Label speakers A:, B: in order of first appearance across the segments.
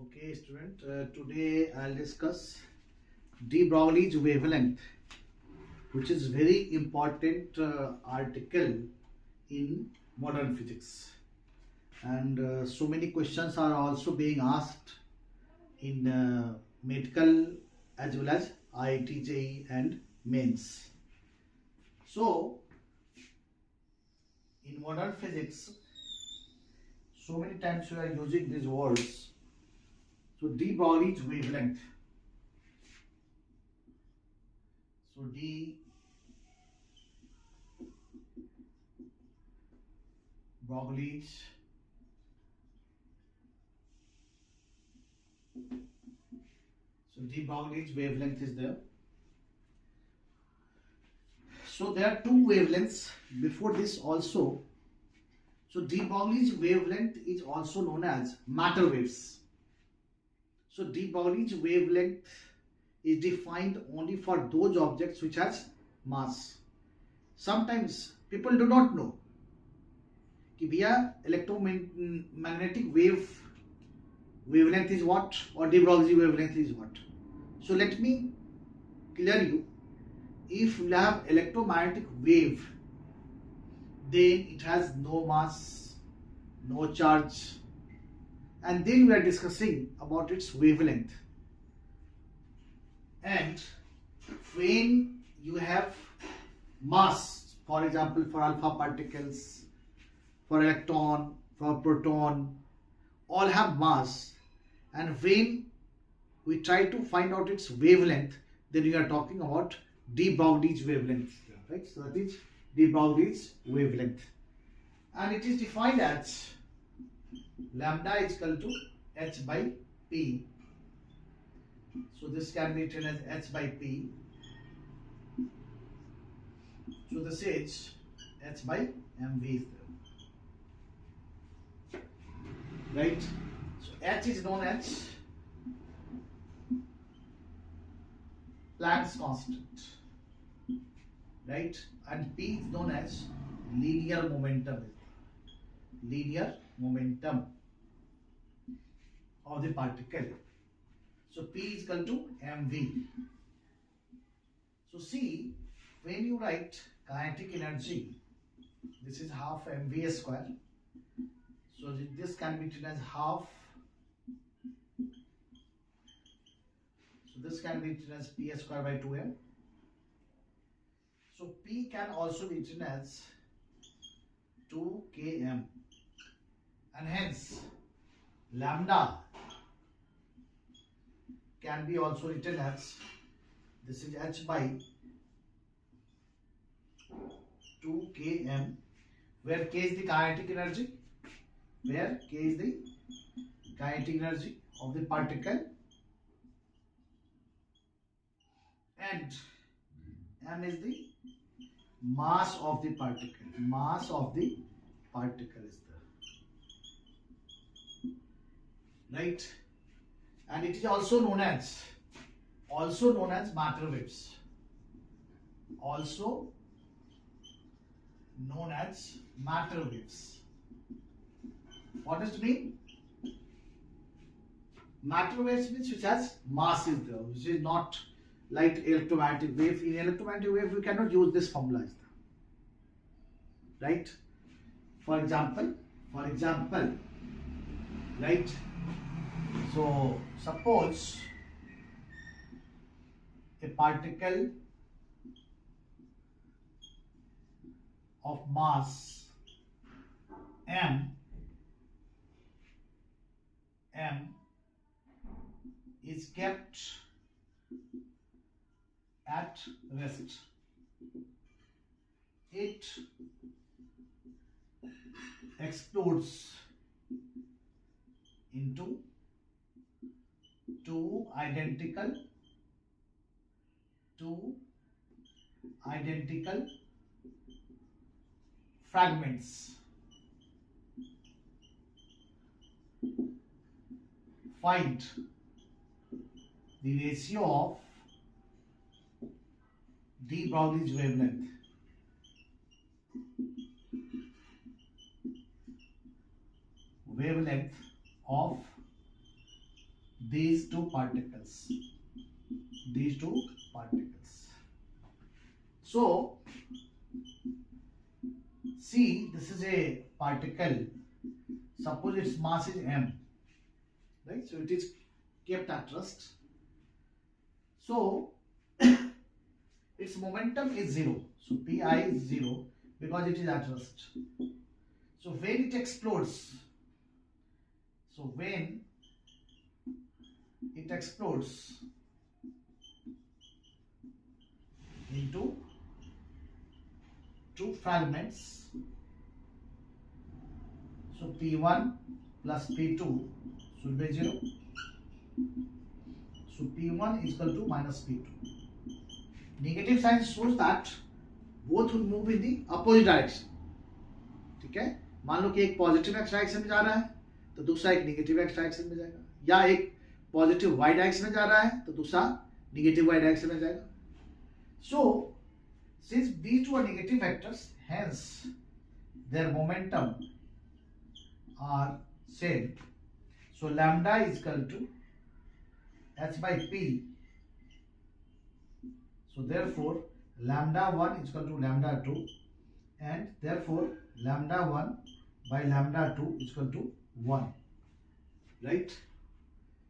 A: Okay, student. Today I'll discuss de Broglie's wavelength, which is very important article in modern physics, and so many questions are also being asked in medical as well as IIT, JEE, and mains. So, in modern physics, so many times we are using these words. So, de Broglie's wavelength. So de Broglie's wavelength is there. So there are two wavelengths before this also. So de Broglie's wavelength is also known as matter waves. So de Broglie's wavelength is defined only for those objects which has mass. Sometimes people do not know कि भैया electromagnetic wavelength is what or de Broglie wavelength is what. So let me clear you. If you have electromagnetic wave, then it has no mass, no charge, and then we are discussing about its wavelength. And when you have mass, for example, for alpha particles, for electron, for proton, all have mass, and when we try to find out its wavelength, then we are talking about de Broglie's wavelength, right? So that is de Broglie's wavelength, and it is defined as lambda is equal to h by p. So this can be written as h by p. So this is h by mv, right? So h is known as Planck's constant, right? And p is known as linear momentum of the particle. So p is equal to mv. So see, when you write kinetic energy, this is half mv square. So this can be written as half. So this can be written as p square by 2m. So p can also be written as 2km, and hence lambda can be also written as, this is h by 2km, where k is the kinetic energy, of the particle, and m is the mass of the particle. Mass of the particle is there, right? And it is also known as matter waves. Also known as matter waves. What does it mean? Matter waves means which has mass is there, which is not like electromagnetic wave. In electromagnetic wave, we cannot use this formula, right? For example, right? So suppose a particle of mass m is kept at rest. It explodes into two identical fragments. Find the ratio of de Broglie's wavelength. Wavelength of these two particles. These two particles. So, see, this is a particle. Suppose its mass is m, right? So it is kept at rest. So its momentum is 0. So Pi is 0 because it is at rest. So when it explodes, into two fragments, so P1 plus P2 should be 0. So P1 is equal to minus P2. Negative sign shows that both will move in the opposite direction. ठीक है, मान लो कि एक positive x direction में जा रहा है तो दूसरा एक नेगेटिव एक्स डायरेक्शन में जाएगा, या एक पॉजिटिव वाई डायरेक्शन में जा रहा है तो दूसरा नेगेटिव वाई डायरेक्शन में जाएगा. So since these two are negative vectors, hence their momentum are same. So lambda is equal to h by p. So therefore lambda 1 is equal to lambda 2, and therefore lambda 1 by lambda 2 is equal to 1, right?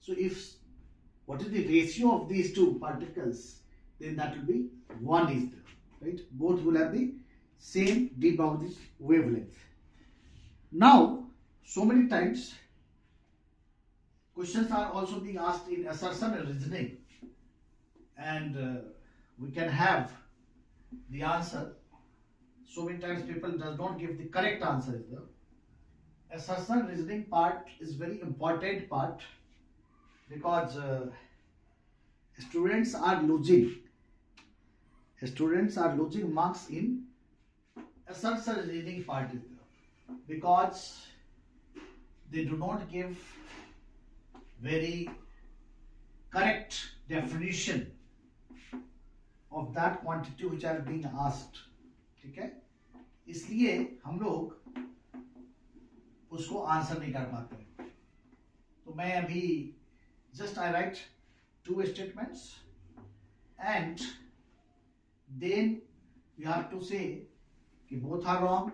A: So if what is the ratio of these two particles, then that will be 1 is there, right? Both will have the same de Broglie wavelength. Now, so many times questions are also being asked in assertion and reasoning, and we can have the answer. So many times people does not give the correct answer. Is there? Assertion reasoning part is very important part, because students are losing marks in assertion reasoning part, is there, because they do not give very correct definition of that quantity which are being asked. ठीक है, इसलिए हम लोग उसको answer नहीं कर पाते. तो मैं अभी just I write two statements and then you have to say कि both are wrong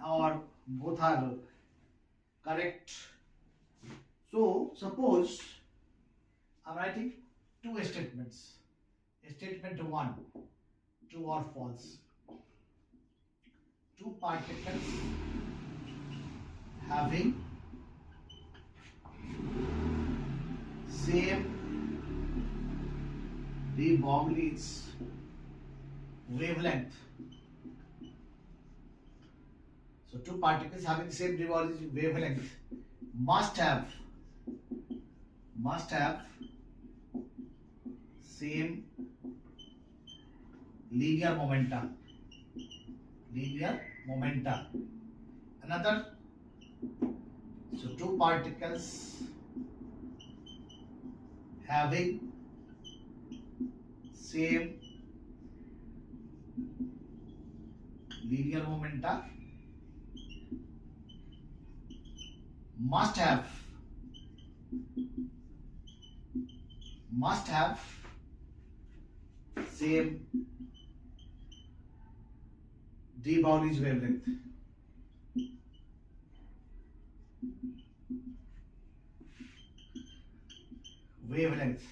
A: or both are correct. So suppose I'm writing two statements. Statement 1, true or false. Two particles having same de Broglie's wavelength. So two particles having same de Broglie's wavelength must have same linear momenta. Another, so two particles having same linear momenta must have same de Broglie's wavelength.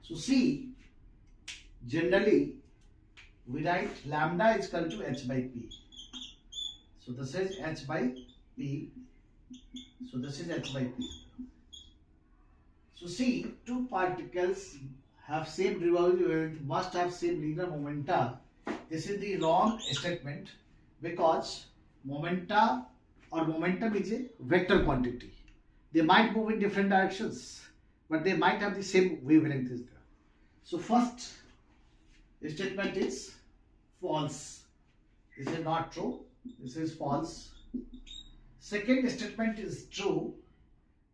A: So see, generally we write lambda is equal to h by p. So this is h by p. So this is h by p. So see, two particles have same de Broglie's wavelength, must have same linear momenta. This is the wrong statement, because momentum is a vector quantity. They might move in different directions, but they might have the same wavelength is there. So first statement is false. This is not true. This is false. Second statement is true,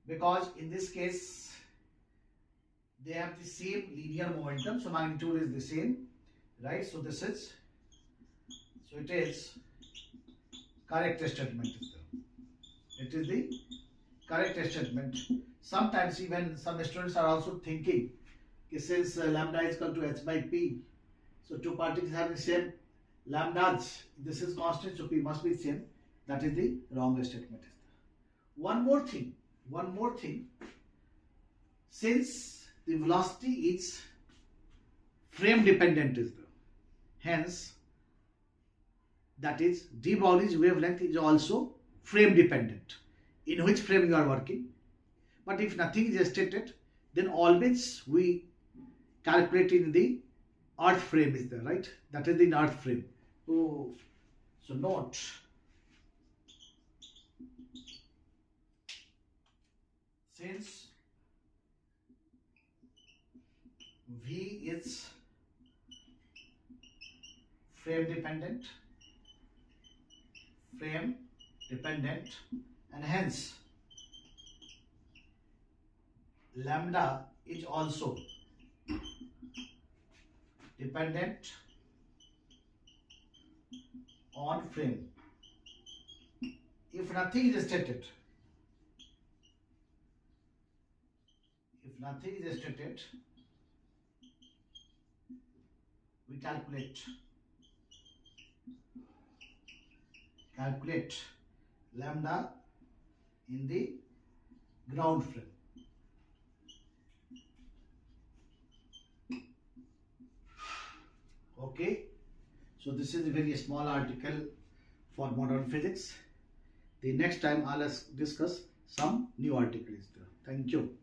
A: because in this case they have the same linear momentum, so magnitude is the same, right? So this is, so it is correct statement. It is the correct statement. Sometimes even some students are also thinking, since lambda is equal to h by p, so two particles having same lambdas, this is constant, so p must be same. That is the wrong statement. One more thing. Since the velocity is frame dependent, hence that is de Broglie's wavelength is also frame dependent, in which frame you are working. But if nothing is stated, then always we calculate in the earth frame, is there, right? That is the earth frame. So note, since V is frame dependent, and hence lambda is also dependent on frame. If nothing is stated, we calculate lambda in the ground frame. Okay, so this is a very small article for modern physics. The next time I'll discuss some new articles. Thank you.